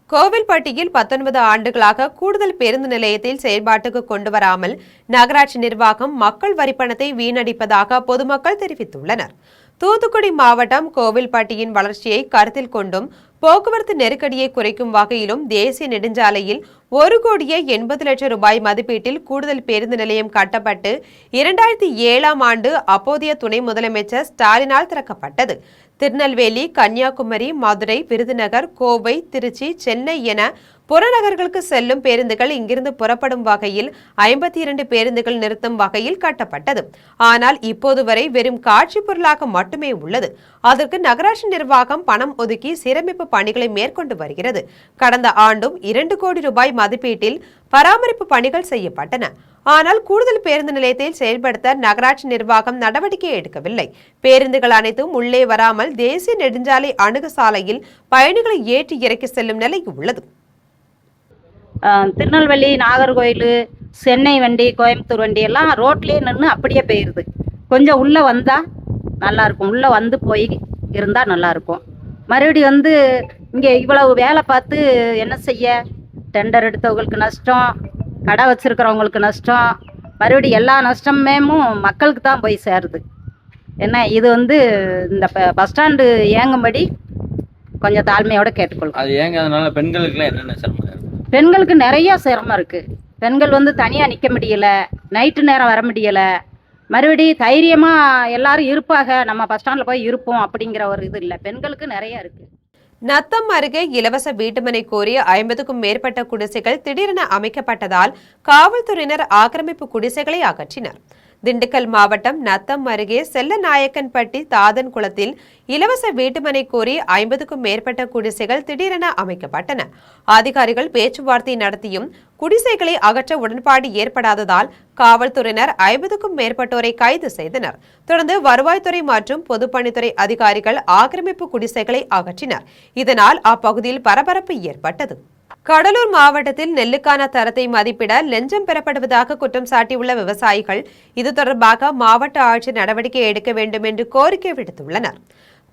கோவில்பட்டியில் 19 ஆண்டுகளாக கூடுதல் பேருந்து நிலையத்தில் செயல்பாட்டுக்கு கொண்டுவராமல் நகராட்சி நிர்வாகம் மக்கள் வரிப்பணத்தை வீணடிப்பதாக பொதுமக்கள் தெரிவித்துள்ளனர். தூத்துக்குடி மாவட்டம் கோவில்பட்டியின் வளர்ச்சியை கருத்தில் கொண்டும் போக்குவரத்து நெருக்கடியை குறைக்கும் வகையிலும் தேசிய நெடுஞ்சாலையில் 1,80,00,000 ரூபாய் மதிப்பீட்டில் கூடுதல் பேருந்து நிலையம் கட்டப்பட்டு 2007ஆம் ஆண்டு அப்போதைய துணை முதலமைச்சர் ஸ்டாலினால் திறக்கப்பட்டது. திருநெல்வேலி, கன்னியாகுமரி, மதுரை, விருதுநகர், கோவை, திருச்சி, சென்னை என புறநகர்களுக்கு செல்லும் பேருந்துகள் இங்கிருந்து புறப்படும் வகையில் 52 பேருந்துகள் நிறுத்தும் வகையில் கட்டப்பட்டது. ஆனால் இப்போது வரை வெறும் காட்சி பொருளாக மட்டுமே உள்ளது. அதற்கு நகராட்சி நிர்வாகம் பணம் ஒதுக்கி சீரமைப்பு பணிகளை மேற்கொண்டு வருகிறது. கடந்த ஆண்டும் 2 கோடி ரூபாய் மதிப்பீட்டில் பராமரிப்பு பணிகள் செய்யப்பட்டன. ஆனால் கூடுதல் பேருந்து நிலையத்தை செயல்படுத்த நகராட்சி நிர்வாகம் நடவடிக்கை எடுக்கவில்லை. பேருந்துகள் அனைத்தும் உள்ளே வராமல் தேசிய நெடுஞ்சாலை அணுகு சாலையில் பயணிகளை ஏற்றி இறக்கி செல்லும் நிலை உள்ளது. திருநெல்வேலி, நாகர்கோயில், சென்னை வண்டி, கோயம்புத்தூர் வண்டி எல்லாம் ரோட்லேயே நின்று அப்படியே போயிடுது. கொஞ்சம் உள்ளே வந்தால் நல்லாயிருக்கும். உள்ளே வந்து போய் இருந்தால் நல்லாயிருக்கும். மறுபடியும் இங்கே இவ்வளவு வேலை பார்த்து என்ன செய்ய? டெண்டர் எடுத்தவங்களுக்கு நஷ்டம், கடை வச்சுருக்கிறவங்களுக்கு நஷ்டம், மறுபடியும் எல்லா நஷ்டமுமே மக்களுக்கு தான் போய் சேருது. என்ன இது இந்த பஸ் ஸ்டாண்டு இயங்கும்படி கொஞ்சம் தாழ்மையோடு கேட்டுக்கொள்ளும். அது ஏங்காதனால பெண்களுக்குலாம் என்னென்ன சிரமம்? பெண்களுக்கு நிறைய சிரமம் இருக்குது. பெண்கள் தனியாக நிற்க முடியலை, நைட்டு நேரம் வர முடியலை. மறுபடியும் தைரியமாக எல்லாரும் இருப்பாங்க, நம்ம பஸ் ஸ்டாண்டில் போய் இருப்போம் அப்படிங்கிற ஒரு இது இல்லை. பெண்களுக்கு நிறைய இருக்குது. நத்தம் அருகே இலவச வீட்டுமனை கோரி 50க்கும் மேற்பட்ட குடிசைகள் திடீரென அமைக்கப்பட்டதால் காவல்துறையினர் ஆக்கிரமிப்பு குடிசைகளை அகற்றினர். திண்டுக்கல் மாவட்டம் நத்தம் அருகே செல்லநாயக்கன்பட்டி தாதன் குளத்தில் இலவச வீட்டுமனை கோரி 50க்கும் மேற்பட்ட குடிசைகள் திடீரென அமைக்கப்பட்டன. அதிகாரிகள் பேச்சுவார்த்தை நடத்தியும் குடிசைகளை அகற்ற உடன்பாடு ஏற்படாததால் காவல்துறையினர் 50க்கும் மேற்பட்டோரை கைது செய்தனர். தொடர்ந்து வருவாய்த்துறை மற்றும் பொதுப்பணித்துறை அதிகாரிகள் ஆக்கிரமிப்பு குடிசைகளை அகற்றினர். இதனால் அப்பகுதியில் பரபரப்பு ஏற்பட்டது. கடலூர் மாவட்டத்தில் நெல்லுக்கான தரத்தை மதிப்பிட லஞ்சம் பெறப்படுவதாக குற்றம் சாட்டியுள்ள விவசாயிகள் இது தொடர்பாக மாவட்ட ஆட்சியர் நடவடிக்கை எடுக்க வேண்டும் என்று கோரிக்கை விடுத்துள்ளனர்.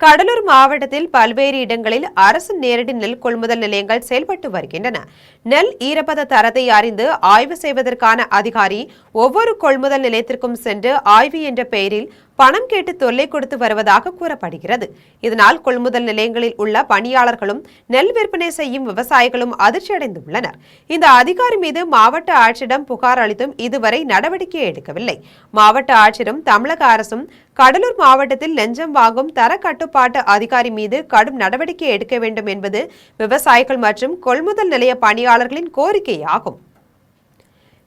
கடலூர் மாவட்டத்தில் பல்வேறு இடங்களில் அரசு நேரடி நெல் கொள்முதல் நிலையங்கள் செயல்பட்டு வருகின்றன. நெல் ஈரப்பத தரத்தை அறிந்து ஆய்வு செய்வதற்கான அதிகாரி ஒவ்வொரு கொள்முதல் நிலையத்திற்கும் சென்று ஆய்வு என்ற பெயரில் பணம் கேட்டு தொல்லை கொடுத்து வருவதாக கூறப்படுகிறது. இதனால் கொள்முதல் நிலையங்களில் உள்ள பணியாளர்களும் நெல் விற்பனை செய்யும் விவசாயிகளும் அதிர்ச்சியடைந்துள்ளனர். இந்த அதிகாரி மீது மாவட்ட ஆட்சியிடம் புகார் அளித்தும் இதுவரை நடவடிக்கை எடுக்கவில்லை. மாவட்ட ஆட்சியரும் தமிழக அரசும் கடலூர் மாவட்டத்தில் லஞ்சம் வாங்கும் தர கட்டுப்பாட்டு அதிகாரி மீது கடும் நடவடிக்கை எடுக்க வேண்டும் என்பது விவசாயிகள் மற்றும் கொள்முதல் நிலைய பணியாளர்களின் கோரிக்கையாகும்.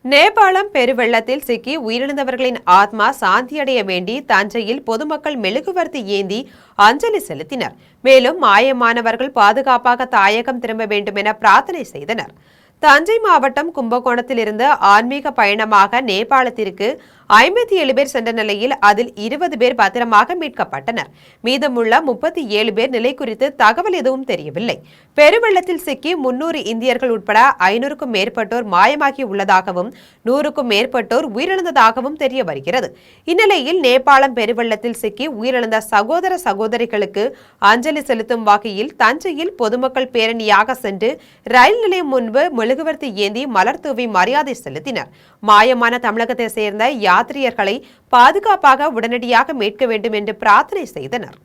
நேபாளம் பெருவெள்ளத்தில் சிக்கி உயிரிழந்தவர்களின் ஆத்மா சாந்தியடைய வேண்டி தஞ்சையில் பொதுமக்கள் மெழுகுவர்த்தி ஏந்தி அஞ்சலி செலுத்தினர். மேலும் மாயமானவர்கள் பாதுகாப்பாக தாயகம் திரும்ப வேண்டும் என பிரார்த்தனை செய்தனர். தஞ்சை மாவட்டம் கும்பகோணத்தில் இருந்து ஆன்மீக பயணமாக நேபாளத்திற்கு 57 பேர் சென்ற நிலையில் அதில் 20 பேர் பத்திரமாக மீட்கப்பட்டனர். மீதமுள்ள 37 பேர் நிலை குறித்து தகவல் எதுவும் தெரியவில்லை. பெருவெள்ளத்தில் சிக்கி 300 இந்தியர்கள் உட்பட 500க்கும் மேற்பட்டோர் மாயமாகி உள்ளதாகவும் 100க்கும் மேற்பட்டோர் உயிரிழந்ததாகவும் தெரிய வருகிறது. இந்நிலையில் நேபாளம் பெருவெள்ளத்தில் சிக்கி உயிரிழந்த சகோதர சகோதரிகளுக்கு அஞ்சலி செலுத்தும் வகையில் தஞ்சையில் பொதுமக்கள் பேரணியாக சென்று ரயில் நிலையம் முன்பு மெழுகுவர்த்தி ஏந்தி மலர் தூவி மரியாதை செலுத்தினர். மாயமான தமிழகத்தை சேர்ந்த யாத்ரீகர்களை பாதுகாப்பாக உடனடியாக மீட்க வேண்டும் என்று பிரார்த்தனை செய்தனர்.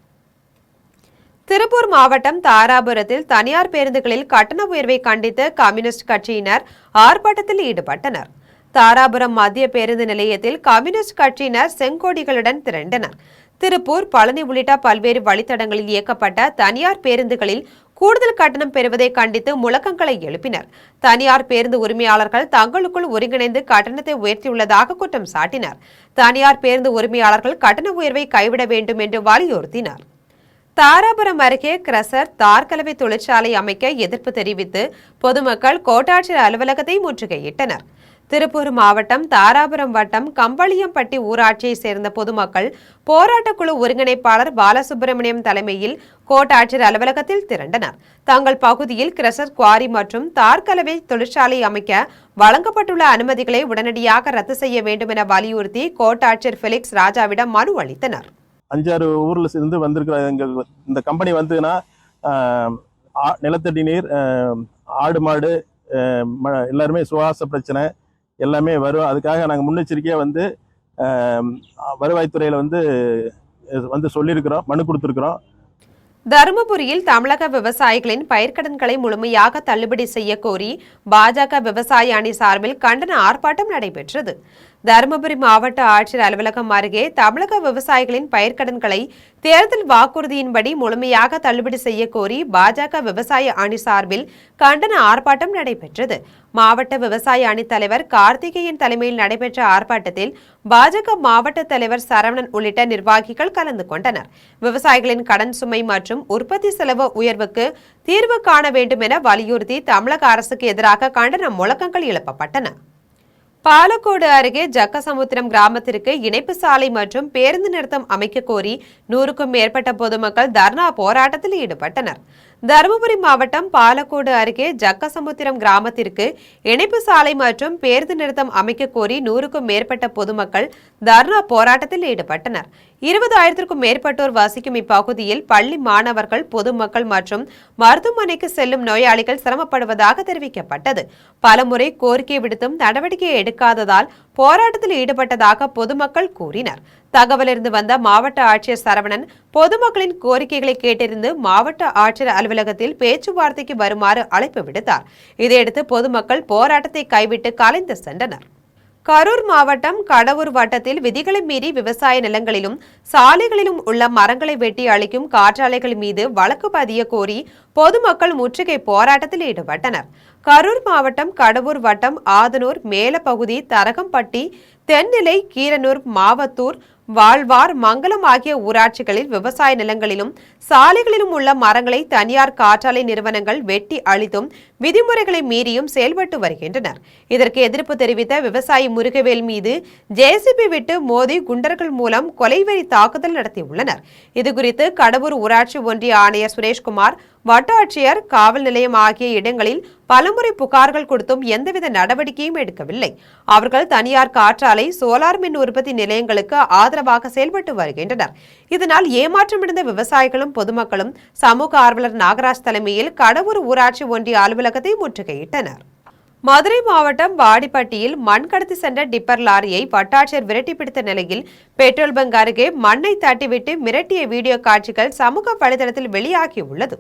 திருப்பூர் மாவட்டம் தாராபுரத்தில் தனியார் பேருந்துகளில் கட்டண உயர்வை கண்டித்து கம்யூனிஸ்ட் கட்சியினர் ஆர்ப்பாட்டத்தில் ஈடுபட்டனர். தாராபுரம் மத்திய பேருந்து நிலையத்தில் கம்யூனிஸ்ட் கட்சியினர் செங்கோடிகளுடன் திரண்டனர். திருப்பூர், பழனி உள்ளிட்ட பல்வேறு வழித்தடங்களில் இயக்கப்பட்ட தனியார் பேருந்துகளில் கூடுதல் கட்டணம் பெறுவதை கண்டித்து முழக்கங்களை எழுப்பினர். தனியார் பேருந்து உரிமையாளர்கள் தங்களுக்குள் ஒருங்கிணைந்து கட்டணத்தை உயர்த்தியுள்ளதாக குற்றம் சாட்டினர். தனியார் பேருந்து உரிமையாளர்கள் கட்டண உயர்வை கைவிட வேண்டும் என்று வலியுறுத்தினர். தாராபுரம் அருகே கிரசர் தார்கலவை தொழிற்சாலை அமைக்க எதிர்ப்பு தெரிவித்து பொதுமக்கள் கோட்டாட்சியர் அலுவலகத்தை முற்றுகையிட்டனர். திருப்பூர் மாவட்டம் தாராபுரம் வட்டம் கம்பளியம்பட்டி ஊராட்சியை சேர்ந்த பொதுமக்கள் போராட்டக்குழு ஒருங்கிணைப்பாளர் பாலசுப்பிரமணியம் தலைமையில் கோட்டாட்சியர் அலுவலகத்தில் திரண்டனர். தங்கள் பகுதியில் கிரசர் குவாரி மற்றும் தார்கலவை தொழிற்சாலை அமைக்க வழங்கப்பட்டுள்ள அனுமதிகளை உடனடியாக ரத்து செய்ய வேண்டும் என வலியுறுத்தி கோட்டாட்சியர் பெலிக்ஸ் ராஜாவிடம் மனு அளித்தனர். 5-6 ஊர்ல இருந்து வந்திருக்கிற எங்கள் இந்த கம்பெனி வந்துன்னா நிலத்தடி நீர், ஆடு மாடு எல்லாருமே சுவாச பிரச்சனை எல்லாமே வரும். அதுக்காக நாங்கள் முன்னெச்சரிக்கையாக வருவாய்த்துறையில் வந்து சொல்லியிருக்கிறோம், மனு கொடுத்துருக்குறோம். தருமபுரியில் தமிழக விவசாயிகளின் பயிர்க்கடன்களை முழுமையாக தள்ளுபடி செய்ய கோரி பாஜக விவசாய அணி சார்பில் கண்டன ஆர்ப்பாட்டம் நடைபெற்றது. தருமபுரி மாவட்ட ஆட்சியர் அலுவலகம் அருகே தமிழக விவசாயிகளின் பயிர்க்கடன்களை தேர்தல் வாக்குறுதியின்படி முழுமையாக தள்ளுபடி செய்ய கோரி பாஜக விவசாய அணி சார்பில் கண்டன ஆர்ப்பாட்டம் நடைபெற்றது. மாவட்ட விவசாய அணி தலைவர் கார்த்திகேயன் தலைமையில் நடைபெற்ற ஆர்ப்பாட்டத்தில் பாஜக மாவட்ட தலைவர் சரவணன் உள்ளிட்ட நிர்வாகிகள் கலந்து கொண்டனர். விவசாயிகளின் கடன் சுமை மற்றும் உற்பத்தி செலவு உயர்வுக்கு தீர்வு காண வேண்டும் என வலியுறுத்தி தமிழக அரசுக்கு எதிராக கண்டன முழக்கங்கள் எழுப்பப்பட்டன. பாலக்கோடு அருகே ஜக்கசமுத்திரம் கிராமத்திற்கு இணைப்பு சாலை மற்றும் பேருந்து நிறுத்தம் அமைக்க கோரி 100க்கும் மேற்பட்ட பொதுமக்கள் தர்ணா போராட்டத்தில் ஈடுபட்டனர். தருமபுரி மாவட்டம் பாலக்கோடு அருகே ஜக்கசமுத்திரம் கிராமத்திற்கு இணைப்பு சாலை மற்றும் பேருந்து நிறுத்தம் அமைக்க கோரி 100க்கும் மேற்பட்ட பொதுமக்கள் தர்ணா போராட்டத்தில் ஈடுபட்டனர். 20,000க்கும் மேற்பட்டோர் வசிக்கும் இப்பகுதியில் பள்ளி மாணவர்கள், பொதுமக்கள் மற்றும் மருத்துவமனைக்கு செல்லும் நோயாளிகள் சிரமப்படுவதாக தெரிவிக்கப்பட்டது. பலமுறை கோரிக்கை விடுத்தும் நடவடிக்கை எடுக்காததால் போராட்டத்தில் ஈடுபட்டதாக பொதுமக்கள் கூறினர். தகவலிருந்து வந்த மாவட்ட ஆட்சியர் சரவணன் பொதுமக்களின் கோரிக்கைகளை கேட்டறிந்து மாவட்ட ஆட்சியர் அலுவலகத்தில் பேச்சுவார்த்தைக்கு வருமாறு அழைப்பு விடுத்தார். இதையடுத்து பொதுமக்கள் போராட்டத்தை கைவிட்டு கலைந்து சென்றனர். கரூர் மாவட்டம் கடவூர் வட்டத்தில் விதிகளை மீறி விவசாய நிலங்களிலும் சாலைகளிலும் உள்ள மரங்களை வெட்டி அழிக்கும் காற்றாலைகள் மீது வழக்கு பதிய கோரி பொதுமக்கள் முற்றுகை போராட்டத்தில் ஈடுபட்டனர். கரூர் மாவட்டம் கடவூர் வட்டம் ஆதனூர் மேலப்பகுதி, தரகம்பட்டி, தென்னிலை, கீரனூர், மாவத்தூர், வாழ்வார், மங்கலம் ஆகிய ஊராட்சிகளில் விவசாய நிலங்களிலும் சாலைகளிலும் உள்ள மரங்களை தனியார் காற்றாலை நிறுவனங்கள் வெட்டி அழித்தும் விதிமுறைகளை மீறியும் செயல்பட்டு வருகின்றனர். இதற்கு எதிர்ப்பு தெரிவித்த விவசாயி முருகவேல் மீது ஜேசிபி விட்டு மோதி குண்டர்கள் மூலம் கொலைவெறி தாக்குதல் நடத்தியுள்ளனர். இதுகுறித்து கடவூர் ஊராட்சி ஒன்றிய ஆணையர் சுரேஷ்குமார், வட்டாட்சியர், காவல் நிலையம் ஆகிய இடங்களில் பலமுறை புகார்கள் கொடுத்தும் எந்தவித நடவடிக்கையும் எடுக்கவில்லை. அவர்கள் தனியார் காற்றாலை, சோலார் மின் உற்பத்தி நிலையங்களுக்கு ஆதரவாக செயல்பட்டு வருகின்றனர். இதனால் ஏமாற்றமடைந்த விவசாயிகளும் பொதுமக்களும் சமூக ஆர்வலர் நாகராஜ் தலைமையில் கடவூர் ஊராட்சி ஒன்றிய அலுவலகத்தை முற்றுகையிட்டனர். மதுரை மாவட்டம் வாடிப்பட்டியில் மண் கடத்தி சென்ற டிப்பர் லாரியை வட்டாட்சியர் விரட்டி பிடித்த நிலையில் பெட்ரோல் பங்க் அருகே மண்ணை தட்டிவிட்டு மிரட்டிய வீடியோ காட்சிகள் சமூக வலைதளத்தில் வெளியாகியுள்ளது.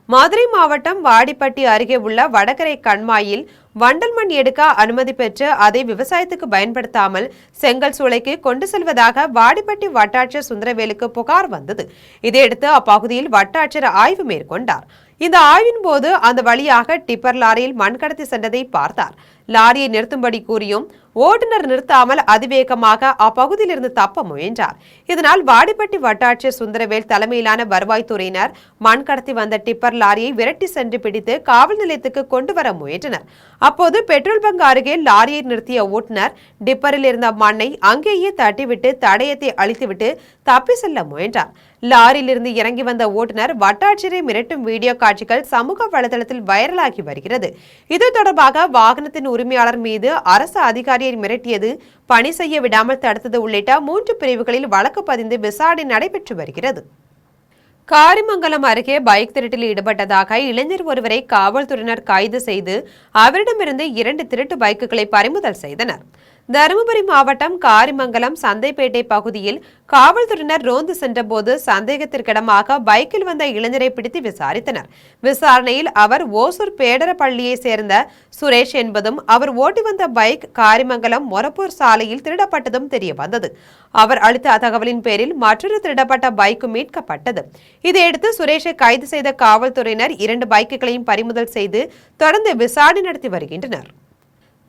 மதுரை மாவட்டம் வாடிப்பட்டி அருகே உள்ள வடகரை கண்மாயில் வண்டல் மண் எடுக்க அனுமதி பெற்று அதை விவசாயத்துக்கு பயன்படுத்தாமல் செங்கல் சூளைக்கு கொண்டு செல்வதாக வாடிப்பட்டி வட்டாட்சியர் சுந்தரவேலுக்கு புகார் வந்தது. இதையடுத்து அப்பகுதியில் வட்டாட்சியர் ஆய்வு மேற்கொண்டார். இந்த ஆய்வின் போது அந்த வழியாக டிப்பர் லாரியில் மண் கடத்தி சென்றதை பார்த்தார். லாரியை நிறுத்தும்படி கூறியும் ஓட்டுநர் நிறுத்தாமல் அதிவேகமாக அப்பகுதியிலிருந்து தப்ப முயன்றார். இதனால் வாடிப்பட்டி வட்டாட்சியர் சுந்தரவேல் தலைமையிலான வருவாய்த்துறையினர் மண் கடத்தி வந்த டிப்பர் லாரியை விரட்டி சென்று பிடித்து காவல் நிலையத்துக்கு கொண்டு வர முயன்றனர். அப்போது பெட்ரோல் பங்க் அருகே லாரியை நிறுத்திய ஓட்டுநர் டிப்பரில் இருந்த மண்ணை அங்கேயே தட்டிவிட்டு தடயத்தை அழித்துவிட்டு தப்பி செல்ல முயன்றார். லாரியிலிருந்து இறங்கி வந்த ஓட்டுநர் வட்டாட்சியரை மிரட்டும் வீடியோ காட்சிகள் சமூக வலைதளத்தில் வைரலாகி வருகிறது. இது தொடர்பாக வாகனத்தின் உரிமையாளர் மீது அரசு அதிகாரியை மிரட்டியது, பணி செய்ய விடாமல் தடுத்தது உள்ளிட்ட 3 பிரிவுகளில் வழக்கு பதிந்து விசாரணை நடைபெற்று வருகிறது. காரிமங்கலம் அருகே பைக் திருட்டில் ஈடுபட்டதாக இளைஞர் ஒருவரை காவல்துறையினர் கைது செய்து அவரிடமிருந்து 2 திருட்டு பைக்குகளை பறிமுதல் செய்தனர். தருமபுரி மாவட்டம் காரிமங்கலம் சந்தைப்பேட்டை பகுதியில் காவல்துறையினர் ரோந்து சென்றபோது சந்தேகத்திற்கிடமாக பைக்கில் வந்த இளைஞரை பிடித்து விசாரித்தனர். விசாரணையில் அவர் ஓசூர் பேடரப்பள்ளியை சேர்ந்த சுரேஷ் என்பதும் அவர் ஓட்டி வந்த பைக் காரிமங்கலம் மொரப்பூர் சாலையில் திருடப்பட்டதும் தெரியவந்தது. அவர் அளித்த தகவலின் பேரில் மற்றொரு திருடப்பட்ட பைக்கும் மீட்கப்பட்டது. இதையடுத்து சுரேஷை கைது செய்த காவல்துறையினர் 2 பைக்குகளையும் பறிமுதல் செய்து தொடர்ந்து விசாரணை நடத்தி வருகின்றனர்.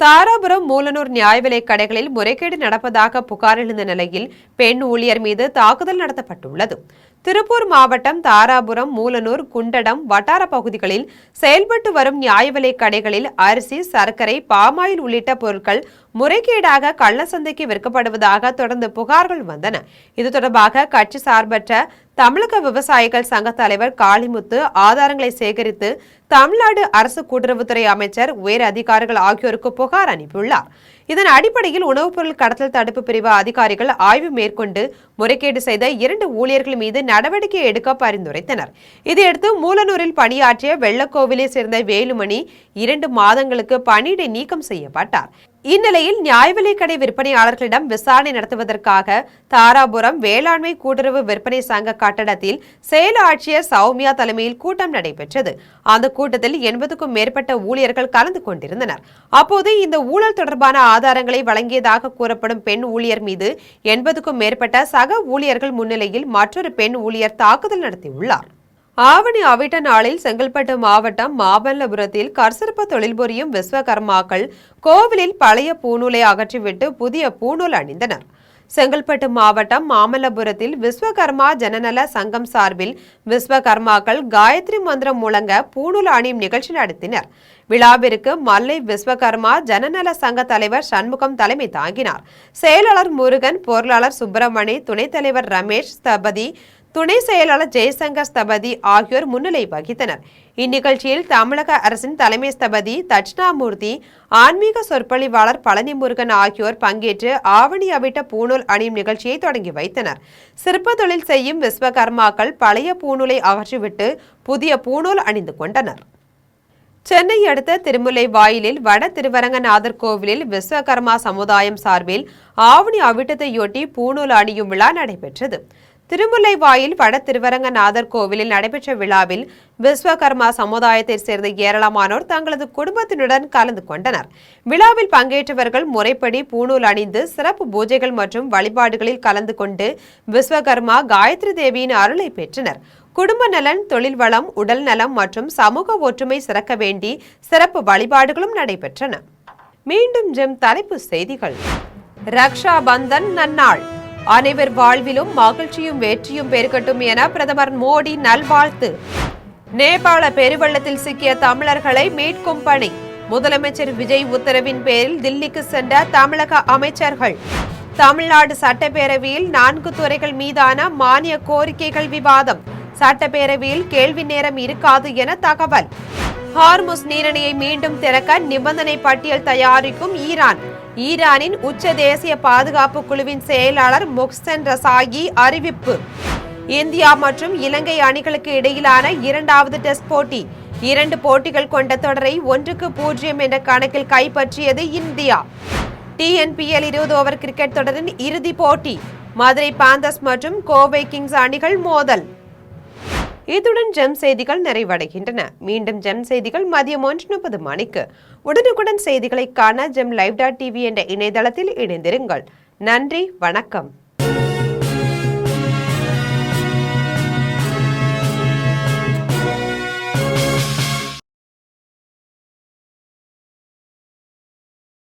தாராபுரம், மூலனூர் நியாய விலைக் கடைகளில் முறைகேடு நடப்பதாக புகார் எழுந்த நிலையில் பெண் ஊழியர் மீது தாக்குதல் நடத்தப்பட்டுள்ளது. திருப்பூர் மாவட்டம் தாராபுரம், மூலனூர், குண்டடம் வட்டார பகுதிகளில் செயல்பட்டு வரும் நியாய விலைக் கடைகளில் அரிசி, சர்க்கரை, பாமாயில் உள்ளிட்ட பொருட்கள் முறைகேடாக கள்ளச்சந்தைக்கு விற்கப்படுவதாக தொடர்ந்து புகார்கள் வந்தன. இது தொடர்பாக கட்சி சார்பற்ற தமிழக விவசாயிகள் சங்க தலைவர் காளிமுத்து ஆதாரங்களை சேகரித்து தமிழ்நாடு அரசு கூட்டுறவுத்துறை அமைச்சர், உயர் அதிகாரிகள் ஆகியோருக்கு புகார் அனுப்பியுள்ளார். இதன் அடிப்படையில் உணவுப் பொருள் கடத்தல் தடுப்பு பிரிவு அதிகாரிகள் ஆய்வு மேற்கொண்டு முறைகேடு செய்த 2 ஊழியர்கள் மீது நடவடிக்கை எடுக்க பரிந்துரைத்தனர். இதையடுத்து மூலனூரில் பணியாற்றிய வெள்ளக்கோவிலை சேர்ந்த வேலுமணி 2 மாதங்களுக்கு பணியிடை நீக்கம் செய்யப்பட்டார். இந்நிலையில் நியாய விலைக் கடை விற்பனையாளர்களிடம் விசாரணை நடத்துவதற்காக தாராபுரம் வேளாண்மை கூட்டுறவு விற்பனை சங்க கட்டடத்தில் செயல் ஆட்சியர் சௌமியா தலைமையில் கூட்டம் நடைபெற்றது. அந்த கூட்டத்தில் 80க்கும் மேற்பட்ட ஊழியர்கள் கலந்து கொண்டிருந்தனர். அப்போது இந்த ஊழல் தொடர்பான ஆதாரங்களை வழங்கியதாக கூறப்படும் பெண் ஊழியர் மீது 80க்கும் மேற்பட்ட சக ஊழியர்கள் முன்னிலையில் மற்றொரு பெண் ஊழியர் தாக்குதல் நடத்தியுள்ளார். ஆவணி அவிட்ட நாளில் செங்கல்பட்டு மாவட்டம் மாமல்லபுரத்தில் கற்சிற்ப தொழில் புரியும் விஸ்வகர்மாக்கள் கோவிலில் பழைய பூநூலை அகற்றிவிட்டு புதிய பூநூல் அணிந்தனர். செங்கல்பட்டு மாவட்டம் மாமல்லபுரத்தில் விஸ்வகர்மா ஜனநல சங்கம் சார்பில் விஸ்வகர்மாக்கள் காயத்ரி மந்திரம் முழங்க பூநூல் அணியும் நிகழ்ச்சி நடத்தினர். விழாவிற்கு மல்லை விஸ்வகர்மா ஜனநல சங்க தலைவர் சண்முகம் தலைமை தாங்கினார். செயலாளர் முருகன், பொருளாளர் சுப்பிரமணி, துணைத் தலைவர் ரமேஷ் ஸ்தபதி, துணை செயலாளர் ஜெயசங்கர் ஸ்தபதி ஆகியோர் முன்னிலை வகித்தனர். இந்நிகழ்ச்சியில் தமிழக அரசின் தலைமை ஸ்தபதி தட்சிணாமூர்த்தி, ஆன்மீக சொற்பொழிவாளர் பழனி முருகன் ஆகியோர் பங்கேற்று ஆவணி அவிட்ட பூநூல் அணியும் நிகழ்ச்சியை தொடங்கி வைத்தனர். சிற்ப தொழில் செய்யும் விஸ்வகர்மாக்கள் பழைய பூநூலை அகற்றிவிட்டு புதிய பூநூல் அணிந்து கொண்டனர். சென்னை அடுத்த திருமுல்லை வாயிலில் வட திருவரங்கநாதர் கோவிலில் விஸ்வகர்மா சமுதாயம் சார்பில் ஆவணி அவிட்டத்தையொட்டி பூநூல் அணியும் விழா நடைபெற்றது. திருமுல்லை வாயில் வட திருவரங்கநாதர் கோவிலில் நடைபெற்ற விழாவில் விஸ்வகர்மா சமுதாயத்தை சேர்ந்த ஏராளமானோர் தங்களது குடும்பத்தினுடன் கலந்து கொண்டனர். விழாவில் பங்கேற்றவர்கள் முறைப்படி பூநூல் அணிந்து சிறப்பு பூஜைகள் மற்றும் வழிபாடுகளில் கலந்து கொண்டு விஸ்வகர்மா காயத்ரி தேவியின் அருளை பெற்றனர். குடும்ப நலன், தொழில் வளம், உடல் நலம் மற்றும் சமூக ஒற்றுமை சிறக்க வேண்டி சிறப்பு வழிபாடுகளும் நடைபெற்றன. மீண்டும் ஜெம் தலைப்பு செய்திகள். ரக்ஷா பந்தன் நன்னாள். அனைவர் வாழ்விலும் மகிழ்ச்சியும் வெற்றியும் பெருகட்டும் என பிரதமர் மோடி நல்வாழ்த்து. நேபாள பெருவெள்ளத்தில் சிக்கிய தமிழர்களை மீட்கும் பணி. முதலமைச்சர் விஜய் உத்தரவின் பேரில் தில்லிக்கு சென்ற தமிழக அமைச்சர்கள். தமிழ்நாடு சட்டப்பேரவையில் 4 துறைகள் மீதான மானிய கோரிக்கைகள் விவாதம். சட்டப்பேரவையில் கேள்வி நேரம் இருக்காது என தகவல். ஹார்முஸ் நீரிணையை மீண்டும் திறக்க நிபந்தனை பட்டியல் தயாரிக்கும் ஈரான். ஈரானின் உச்ச தேசிய பாதுகாப்பு குழுவின் செயலாளர் மொஹ்சென் ரசாயி அறிவிப்பு. இந்தியா மற்றும் இலங்கை அணிகளுக்கு இடையிலான 2வது டெஸ்ட் போட்டி. 2 போட்டிகள் கொண்ட தொடரை 1-0 என்ற கணக்கில் கைப்பற்றியது இந்தியா. TNPL 20 ஓவர் கிரிக்கெட் தொடரின் இறுதி போட்டி. மதுரை பாந்தர்ஸ் மற்றும் கோவை கிங்ஸ் அணிகள் மோதல். இத்துடன் ஜெம் செய்திகள் நிறைவடைகின்றன. மீண்டும் ஜெம் செய்திகள் மதியம் 1:30 மணிக்கு. உடனுக்குடன் செய்திகளை காண ஜெம் live.tv என்ற இணையதளத்தில் இணைந்திருங்கள். நன்றி, வணக்கம்.